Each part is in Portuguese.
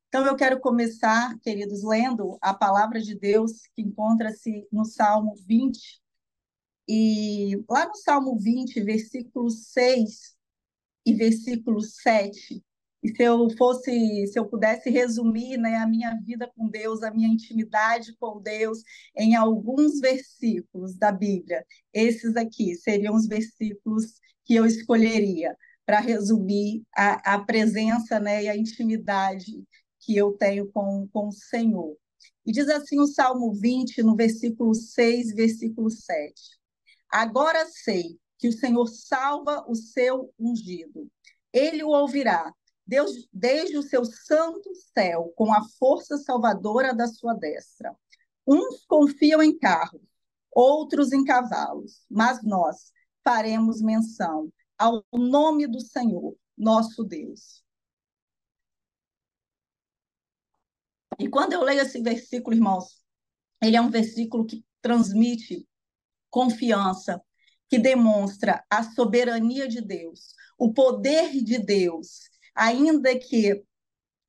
Então, eu quero começar, queridos, lendo a palavra de Deus que encontra-se no Salmo 20. E lá no Salmo 20, versículo 6 e versículo 7. E se eu pudesse resumir, né, a minha vida com Deus, a minha intimidade com Deus, em alguns versículos da Bíblia, esses aqui seriam os versículos que eu escolheria para resumir a presença, né, e a intimidade que eu tenho com o Senhor. E diz assim o Salmo 20, no versículo 6, versículo 7. Agora sei que o Senhor salva o seu ungido. Ele o ouvirá, Deus, desde o seu santo céu, com a força salvadora da sua destra. Uns confiam em carros, outros em cavalos, mas nós faremos menção ao nome do Senhor, nosso Deus. E quando eu leio esse versículo, irmãos, ele é um versículo que transmite confiança, que demonstra a soberania de Deus, o poder de Deus, ainda que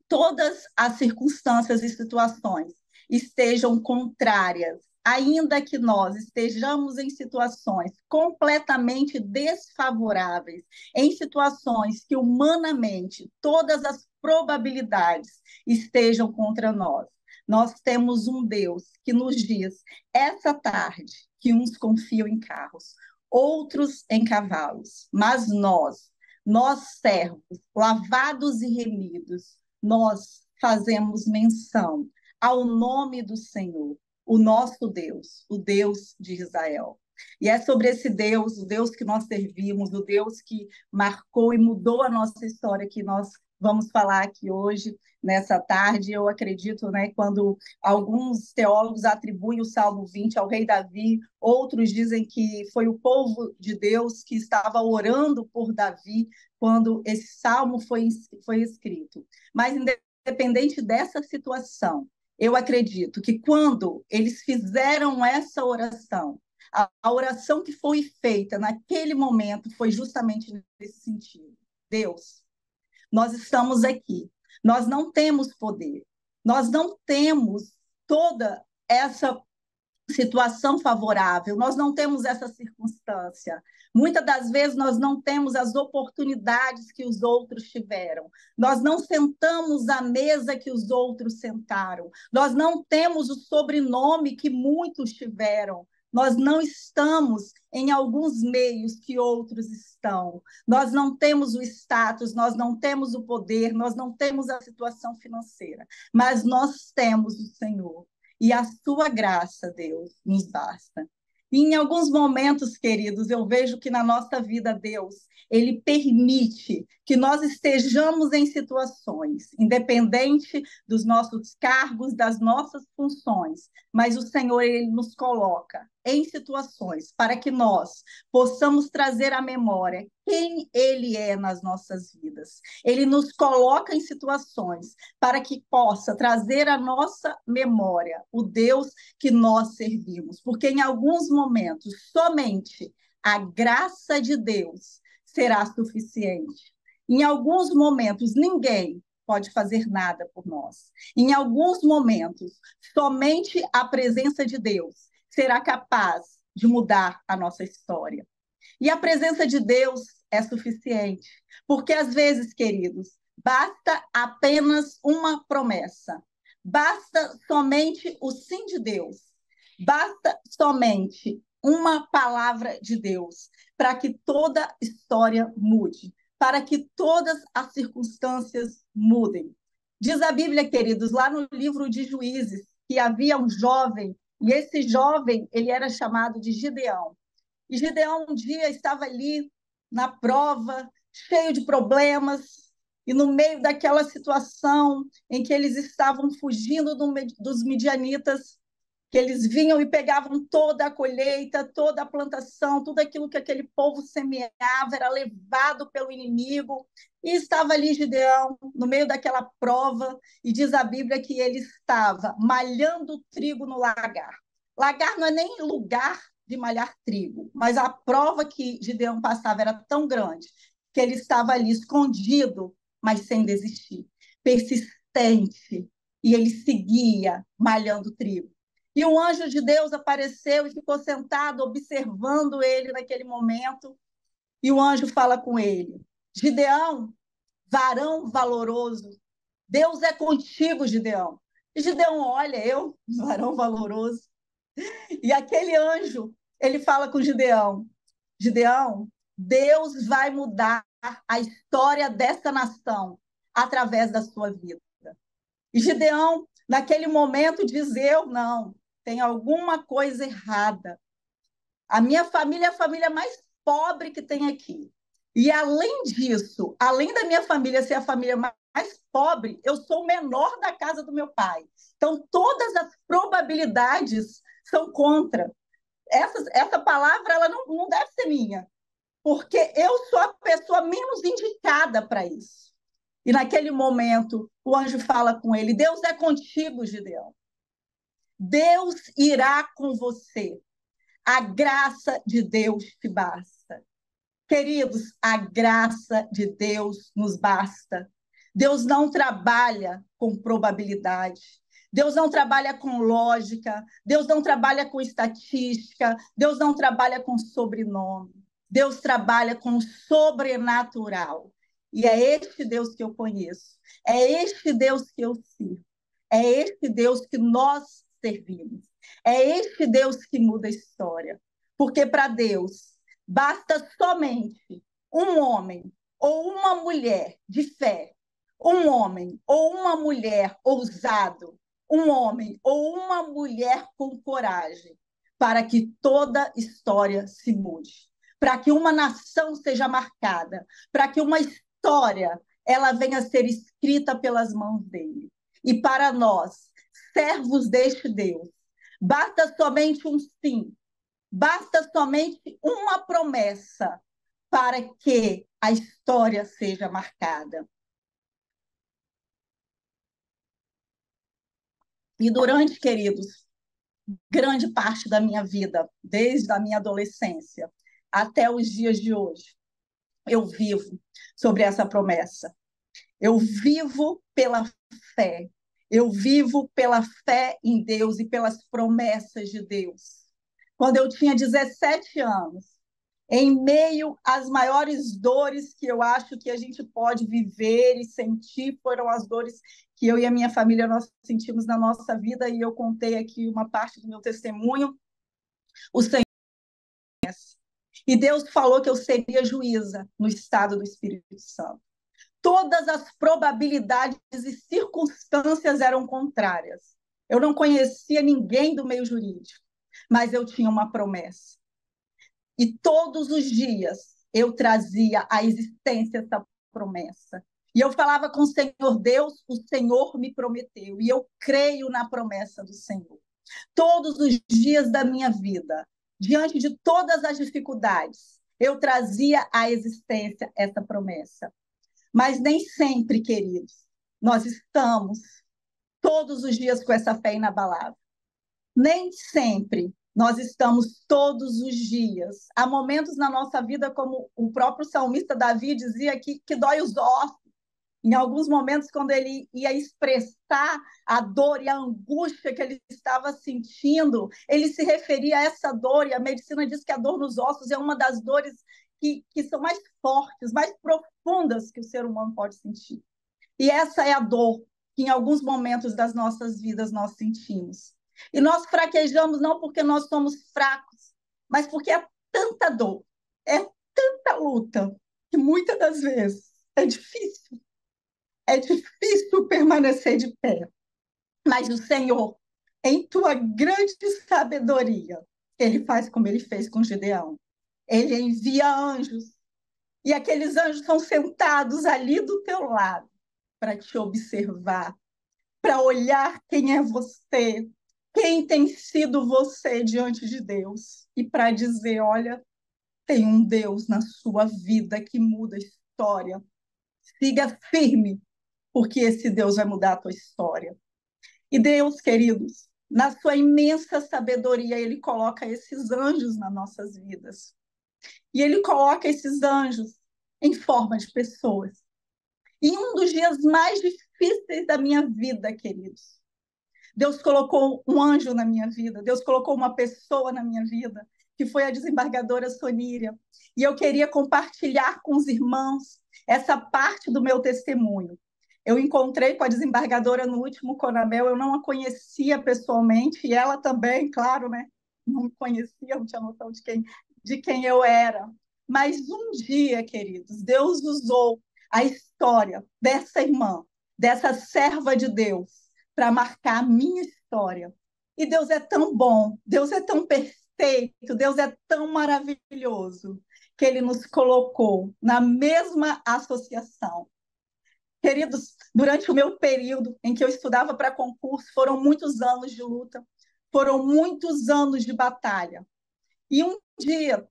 todas as circunstâncias e situações estejam contrárias, ainda que nós estejamos em situações completamente desfavoráveis, em situações que humanamente todas as probabilidades estejam contra nós. Nós temos um Deus que nos diz, essa tarde, que uns confiam em carros, outros em cavalos, mas nós servos, lavados e remidos, nós fazemos menção ao nome do Senhor, o nosso Deus, o Deus de Israel. E é sobre esse Deus, o Deus que nós servimos, o Deus que marcou e mudou a nossa história, que nós vamos falar aqui hoje, nessa tarde. Eu acredito, né, quando alguns teólogos atribuem o Salmo 20 ao rei Davi, outros dizem que foi o povo de Deus que estava orando por Davi quando esse salmo foi escrito. Mas, independente dessa situação, eu acredito que quando eles fizeram essa oração, a oração que foi feita naquele momento foi justamente nesse sentido. Deus, nós estamos aqui, nós não temos poder, nós não temos toda essa situação favorável, nós não temos essa circunstância. Muitas das vezes nós não temos as oportunidades que os outros tiveram. Nós não sentamos à mesa que os outros sentaram. Nós não temos o sobrenome que muitos tiveram. Nós não estamos em alguns meios que outros estão. Nós não temos o status, nós não temos o poder, nós não temos a situação financeira, mas nós temos o Senhor. E a sua graça, Deus, nos basta. E em alguns momentos, queridos, eu vejo que na nossa vida, Deus, ele permite que nós estejamos em situações, independente dos nossos cargos, das nossas funções, mas o Senhor, ele nos coloca em situações para que nós possamos trazer à memória quem ele é nas nossas vidas. Ele nos coloca em situações para que possa trazer à nossa memória o Deus que nós servimos, porque em alguns momentos somente a graça de Deus será suficiente. Em alguns momentos ninguém pode fazer nada por nós. Em alguns momentos somente a presença de Deus será capaz de mudar a nossa história. E a presença de Deus é suficiente, porque às vezes, queridos, basta apenas uma promessa, basta somente o sim de Deus, basta somente uma palavra de Deus para que toda a história mude, para que todas as circunstâncias mudem. Diz a Bíblia, queridos, lá no livro de Juízes, que havia um jovem, e esse jovem, ele era chamado de Gideão. E Gideão um dia estava ali na prova, cheio de problemas, e no meio daquela situação em que eles estavam fugindo dos midianitas, que eles vinham e pegavam toda a colheita, toda a plantação, tudo aquilo que aquele povo semeava era levado pelo inimigo. E estava ali Gideão, no meio daquela prova, e diz a Bíblia que ele estava malhando trigo no lagar. Lagar não é nem lugar de malhar trigo, mas a prova que Gideão passava era tão grande que ele estava ali escondido, mas sem desistir, persistente insistente, e ele seguia malhando trigo. E um anjo de Deus apareceu e ficou sentado observando ele naquele momento. E o anjo fala com ele: Gideão, varão valoroso, Deus é contigo, Gideão. E Gideão olha, eu, varão valoroso. E aquele anjo, ele fala com Gideão: Gideão, Deus vai mudar a história dessa nação através da sua vida. E Gideão, naquele momento, diz: eu não, tem alguma coisa errada. A minha família é a família mais pobre que tem aqui. E além disso, além da minha família ser a família mais pobre, eu sou o menor da casa do meu pai. Então, todas as probabilidades são contra. Essa palavra ela não deve ser minha, porque eu sou a pessoa menos indicada para isso. E naquele momento, o anjo fala com ele: Deus é contigo, Gideão. Deus irá com você. A graça de Deus te basta. Queridos, a graça de Deus nos basta. Deus não trabalha com probabilidade. Deus não trabalha com lógica. Deus não trabalha com estatística. Deus não trabalha com sobrenome. Deus trabalha com o sobrenatural. E é este Deus que eu conheço. É este Deus que eu sirvo. É este Deus que nós servimos. É este Deus que muda a história. Porque para Deus basta somente um homem ou uma mulher de fé, um homem ou uma mulher ousado, um homem ou uma mulher com coragem, para que toda história se mude, para que uma nação seja marcada, para que uma história ela venha a ser escrita pelas mãos dele. E para nós, servos deste Deus, basta somente um sim, basta somente uma promessa para que a história seja marcada. E durante, queridos, grande parte da minha vida, desde a minha adolescência até os dias de hoje, eu vivo sobre essa promessa. Eu vivo pela fé. Eu vivo pela fé em Deus e pelas promessas de Deus. Quando eu tinha 17 anos, em meio às maiores dores que eu acho que a gente pode viver e sentir, foram as dores que eu e a minha família nós sentimos na nossa vida, e eu contei aqui uma parte do meu testemunho. O Senhor, e Deus falou que eu seria juíza no estado do Espírito Santo. Todas as probabilidades e circunstâncias eram contrárias. Eu não conhecia ninguém do meio jurídico, mas eu tinha uma promessa. E todos os dias eu trazia à existência essa promessa. E eu falava com o Senhor: Deus, o Senhor me prometeu, e eu creio na promessa do Senhor. Todos os dias da minha vida, diante de todas as dificuldades, eu trazia à existência essa promessa. Mas nem sempre, queridos, nós estamos todos os dias com essa fé inabalável. Nem sempre nós estamos todos os dias. Há momentos na nossa vida, como o próprio salmista Davi dizia, que dói os ossos. Em alguns momentos, quando ele ia expressar a dor e a angústia que ele estava sentindo, ele se referia a essa dor, e a medicina diz que a dor nos ossos é uma das dores que são mais fortes, mais profundas que o ser humano pode sentir. E essa é a dor que em alguns momentos das nossas vidas nós sentimos. E nós fraquejamos não porque nós somos fracos, mas porque é tanta dor, é tanta luta, que muitas das vezes é difícil. É difícil permanecer de pé. Mas o Senhor, em tua grande sabedoria, ele faz como ele fez com Gideão. Ele envia anjos, e aqueles anjos são sentados ali do teu lado para te observar, para olhar quem é você, quem tem sido você diante de Deus, e para dizer: olha, tem um Deus na sua vida que muda a história. Siga firme, porque esse Deus vai mudar a tua história. E Deus, queridos, na sua imensa sabedoria, ele coloca esses anjos nas nossas vidas. E ele coloca esses anjos em forma de pessoas. Em um dos dias mais difíceis da minha vida, queridos, Deus colocou um anjo na minha vida, Deus colocou uma pessoa na minha vida, que foi a desembargadora Soníria. E eu queria compartilhar com os irmãos essa parte do meu testemunho. Eu encontrei com a desembargadora no último Conabel, eu não a conhecia pessoalmente, e ela também, claro, né? Não me conhecia, não tinha noção de quem eu era. Mas um dia, queridos, Deus usou a história dessa irmã, dessa serva de Deus, para marcar a minha história. E Deus é tão bom, Deus é tão perfeito, Deus é tão maravilhoso, que Ele nos colocou na mesma associação. Queridos, durante o meu período em que eu estudava para concurso, foram muitos anos de luta, foram muitos anos de batalha. E um dia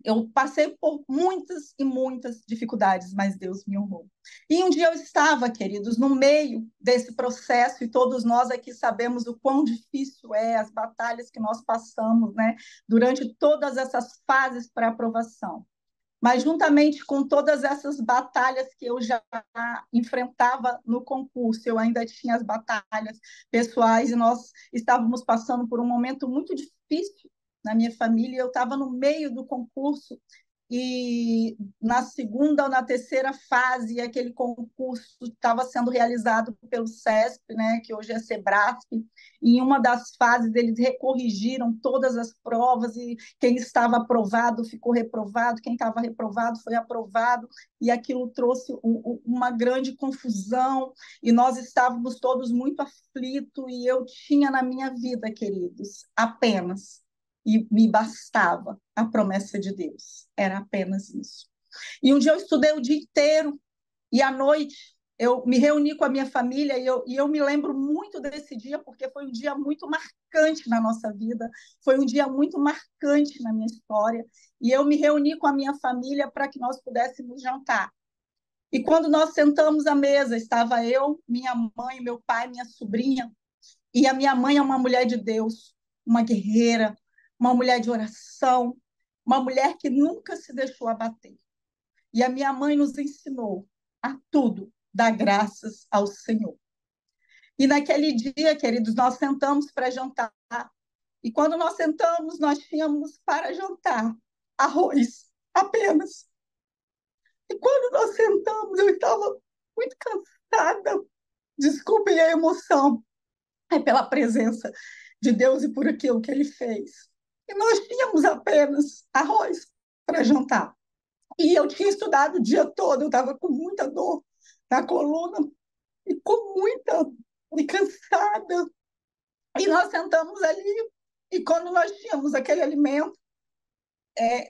eu passei por muitas e muitas dificuldades, mas Deus me honrou. E um dia eu estava, queridos, no meio desse processo, e todos nós aqui sabemos o quão difícil é as batalhas que nós passamos, né, durante todas essas fases para aprovação. Mas, juntamente com todas essas batalhas que eu já enfrentava no concurso, eu ainda tinha as batalhas pessoais, e nós estávamos passando por um momento muito difícil na minha família. Eu estava no meio do concurso, e na segunda ou na terceira fase, aquele concurso estava sendo realizado pelo SESP, né, que hoje é SEBRASP, e em uma das fases eles recorrigiram todas as provas, e quem estava aprovado ficou reprovado, quem estava reprovado foi aprovado, e aquilo trouxe uma grande confusão, e nós estávamos todos muito aflitos, e eu tinha na minha vida, queridos, apenas e me bastava a promessa de Deus. Era apenas isso. E um dia eu estudei o dia inteiro, e à noite eu me reuni com a minha família, e eu me lembro muito desse dia, porque foi um dia muito marcante na nossa vida, foi um dia muito marcante na minha história, e eu me reuni com a minha família para que nós pudéssemos jantar. E quando nós sentamos à mesa, estava eu, minha mãe, meu pai, minha sobrinha, e a minha mãe é uma mulher de Deus, uma guerreira, uma mulher de oração, uma mulher que nunca se deixou abater. E a minha mãe nos ensinou a tudo dar graças ao Senhor. E naquele dia, queridos, nós sentamos para jantar. E quando nós sentamos, nós tínhamos para jantar arroz, apenas. E quando nós sentamos, eu estava muito cansada. Desculpem a emoção, é pela presença de Deus e por aquilo que Ele fez. E nós tínhamos apenas arroz para jantar. E eu tinha estudado o dia todo, eu estava com muita dor na coluna e com muita e cansada. E nós sentamos ali, e quando nós tínhamos aquele alimento,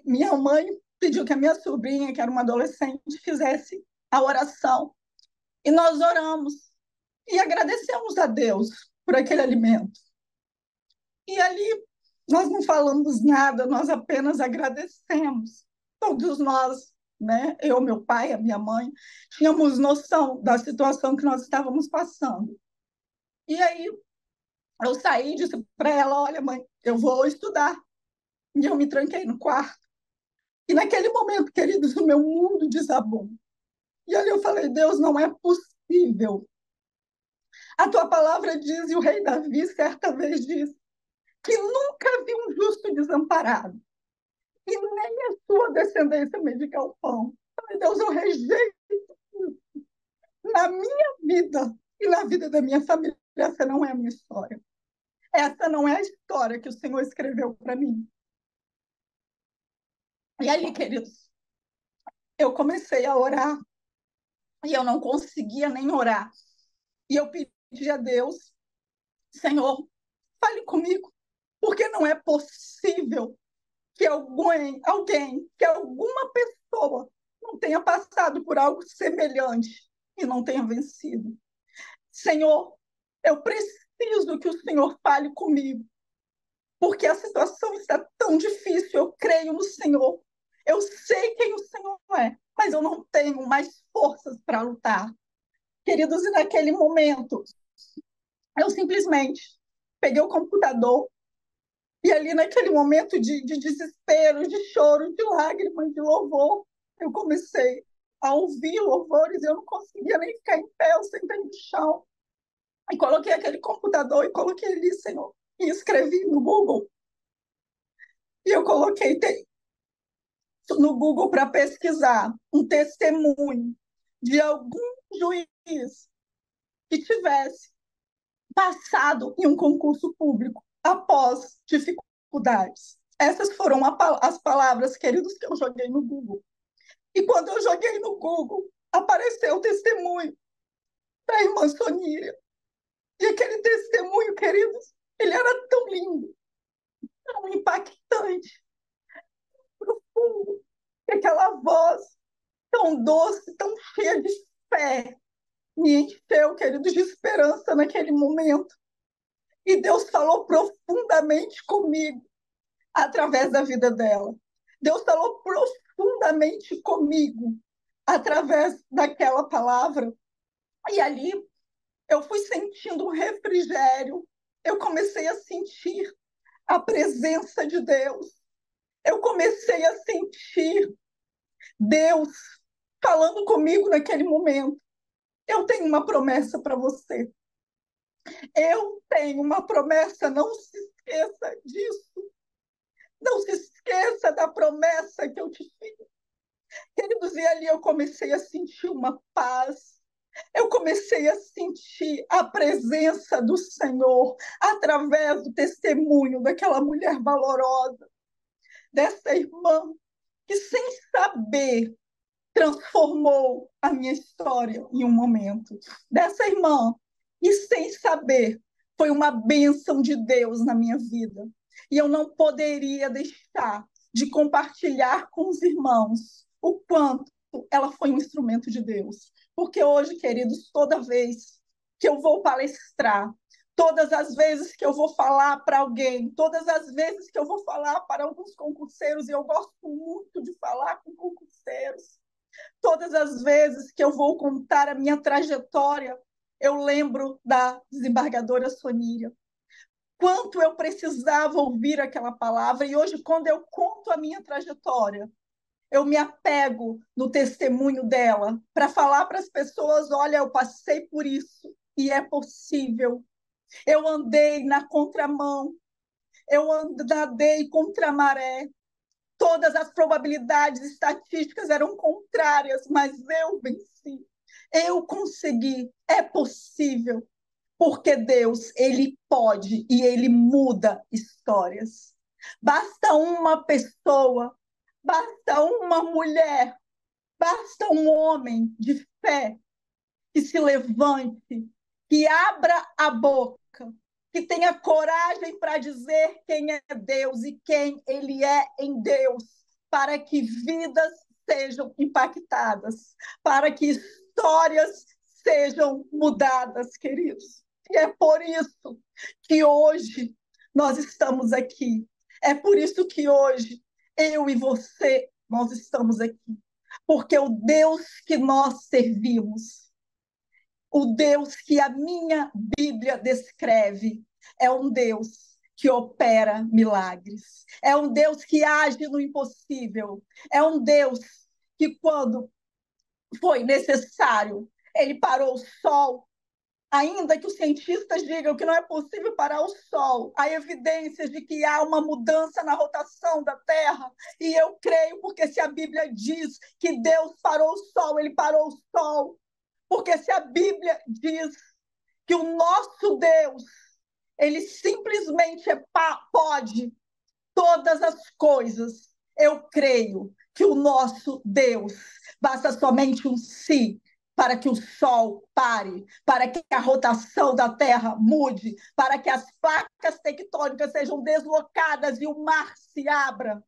minha mãe pediu que a minha sobrinha, que era uma adolescente, fizesse a oração. E nós oramos e agradecemos a Deus por aquele alimento. E ali nós não falamos nada, nós apenas agradecemos. Todos nós, né? Eu, meu pai, a minha mãe, tínhamos noção da situação que nós estávamos passando. E aí eu saí e disse para ela: olha, mãe, eu vou estudar. E eu me tranquei no quarto. E naquele momento, queridos, o meu mundo desabou. E ali eu falei: Deus, não é possível. A tua palavra diz, e o rei Davi certa vez disse, que nunca vi um justo desamparado, e nem a sua descendência medicar o pão. Ai, Deus, eu rejeito na minha vida e na vida da minha família. Essa não é a minha história. Essa não é a história que o Senhor escreveu para mim. E aí, queridos, eu comecei a orar, e eu não conseguia nem orar. E eu pedi a Deus: Senhor, fale comigo, porque não é possível que alguém, que alguma pessoa não tenha passado por algo semelhante e não tenha vencido. Senhor, eu preciso que o Senhor fale comigo, porque a situação está tão difícil. Eu creio no Senhor, eu sei quem o Senhor é, mas eu não tenho mais forças para lutar. Queridos, e naquele momento, eu simplesmente peguei o computador, e ali naquele momento de desespero, de choro, de lágrimas, de louvor, eu comecei a ouvir louvores, eu não conseguia nem ficar em pé, eu sentei no chão. E coloquei aquele computador e coloquei ali, Senhor, e escrevi no Google. E eu coloquei no Google para pesquisar um testemunho de algum juiz que tivesse passado em um concurso público após dificuldades. Essas foram as palavras, queridos, que eu joguei no Google. E quando eu joguei no Google, apareceu o testemunho da irmã Soníria. E aquele testemunho, queridos, ele era tão lindo, tão impactante, profundo, e aquela voz tão doce, tão cheia de fé, me encheu, queridos, de esperança naquele momento. E Deus falou profundamente comigo através da vida dela. Deus falou profundamente comigo através daquela palavra. E ali eu fui sentindo um refrigério. Eu comecei a sentir a presença de Deus. Eu comecei a sentir Deus falando comigo naquele momento. Eu tenho uma promessa para você. Eu tenho uma promessa, não se esqueça disso. Não se esqueça da promessa que eu te fiz. Queridos, e ali eu comecei a sentir uma paz. Eu comecei a sentir a presença do Senhor através do testemunho daquela mulher valorosa, dessa irmã que, sem saber, transformou a minha história em um momento. Dessa irmã, e sem saber, foi uma bênção de Deus na minha vida. E eu não poderia deixar de compartilhar com os irmãos o quanto ela foi um instrumento de Deus. Porque hoje, queridos, toda vez que eu vou palestrar, todas as vezes que eu vou falar para alguém, todas as vezes que eu vou falar para alguns concurseiros, e eu gosto muito de falar com concurseiros, todas as vezes que eu vou contar a minha trajetória, eu lembro da desembargadora Soníria. Quanto eu precisava ouvir aquela palavra, e hoje, quando eu conto a minha trajetória, eu me apego no testemunho dela para falar para as pessoas: olha, eu passei por isso e é possível. Eu andei na contramão, eu andei contra a maré. Todas as probabilidades estatísticas eram contrárias, mas eu venci. Eu consegui. É possível. Porque Deus, ele pode e ele muda histórias. Basta uma pessoa, basta uma mulher, basta um homem de fé que se levante, que abra a boca, que tenha coragem para dizer quem é Deus e quem ele é em Deus, para que vidas sejam impactadas, para que histórias sejam mudadas, queridos. E é por isso que hoje nós estamos aqui. É por isso que hoje eu e você, nós estamos aqui. Porque o Deus que nós servimos, o Deus que a minha Bíblia descreve, é um Deus que opera milagres. É um Deus que age no impossível. É um Deus que, quando foi necessário, ele parou o sol. Ainda que os cientistas digam que não é possível parar o Sol, há evidências de que há uma mudança na rotação da Terra. E eu creio, porque se a Bíblia diz que Deus parou o Sol, ele parou o Sol. Porque se a Bíblia diz que o nosso Deus, ele simplesmente pode todas as coisas, eu creio que o nosso Deus, basta somente um sim para que o sol pare, para que a rotação da Terra mude, para que as placas tectônicas sejam deslocadas e o mar se abra.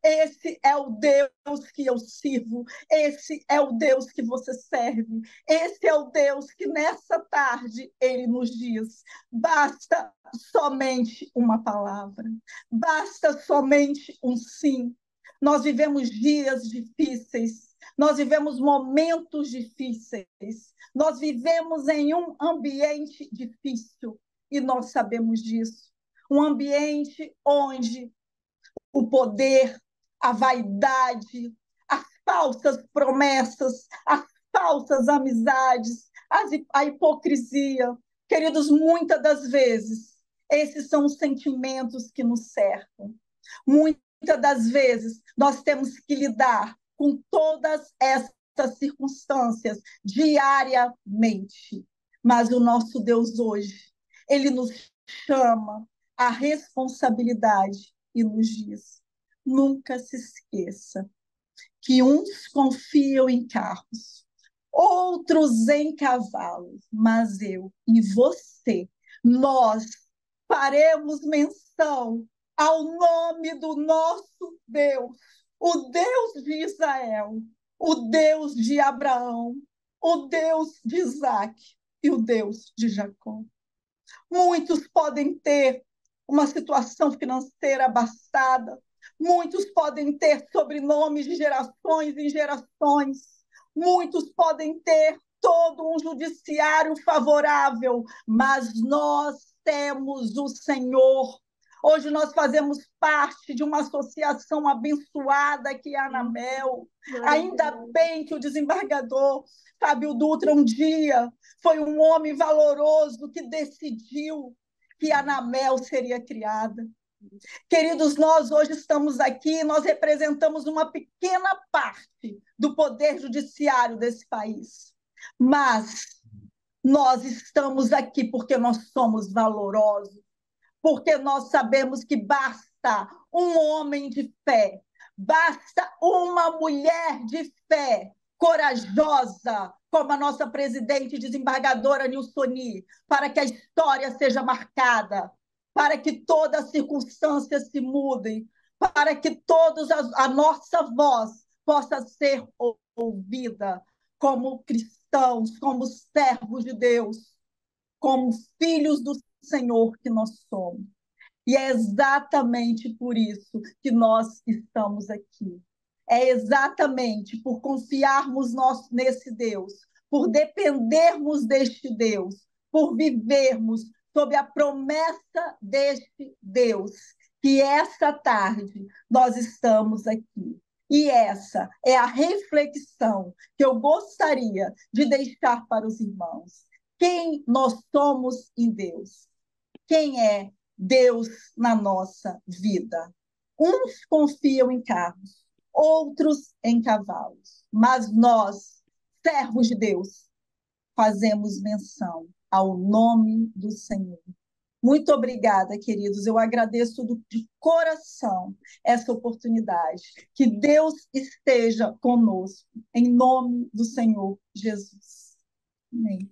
Esse é o Deus que eu sirvo, esse é o Deus que você serve, esse é o Deus que nessa tarde ele nos diz: basta somente uma palavra, basta somente um sim. Nós vivemos dias difíceis, nós vivemos momentos difíceis, nós vivemos em um ambiente difícil e nós sabemos disso. Um ambiente onde o poder, a vaidade, a falsas promessas, as falsas amizades, a hipocrisia. Queridos, muitas das vezes, esses são os sentimentos que nos cercam. Muitas das vezes, nós temos que lidar com todas essas circunstâncias diariamente. Mas o nosso Deus hoje, ele nos chama à responsabilidade e nos diz: nunca se esqueça que uns confiam em carros, outros em cavalos, mas eu e você, nós faremos menção ao nome do nosso Deus, o Deus de Israel, o Deus de Abraão, o Deus de Isaac e o Deus de Jacó. Muitos podem ter uma situação financeira abastada, muitos podem ter sobrenomes de gerações em gerações, muitos podem ter todo um judiciário favorável, mas nós temos o Senhor. Hoje nós fazemos parte de uma associação abençoada que é a Anamel. Ainda bem que o desembargador Fábio Dutra um dia foi um homem valoroso que decidiu que a Anamel seria criada. Queridos, nós hoje estamos aqui, nós representamos uma pequena parte do poder judiciário desse país. Mas nós estamos aqui porque nós somos valorosos, porque nós sabemos que basta um homem de fé, basta uma mulher de fé corajosa, como a nossa presidente e desembargadora Nilsoni, para que a história seja marcada, para que todas as circunstâncias se mudem, para que todos a nossa voz possa ser ouvida como cristãos, como servos de Deus, como filhos do Senhor que nós somos. E é exatamente por isso que nós estamos aqui. É exatamente por confiarmos nesse Deus, por dependermos deste Deus, por vivermos sob a promessa deste Deus, que esta tarde nós estamos aqui. E essa é a reflexão que eu gostaria de deixar para os irmãos. Quem nós somos em Deus? Quem é Deus na nossa vida? Uns confiam em carros, outros em cavalos, mas nós, servos de Deus, fazemos menção ao nome do Senhor. Muito obrigada, queridos. Eu agradeço de coração essa oportunidade. Que Deus esteja conosco, em nome do Senhor Jesus. Amém.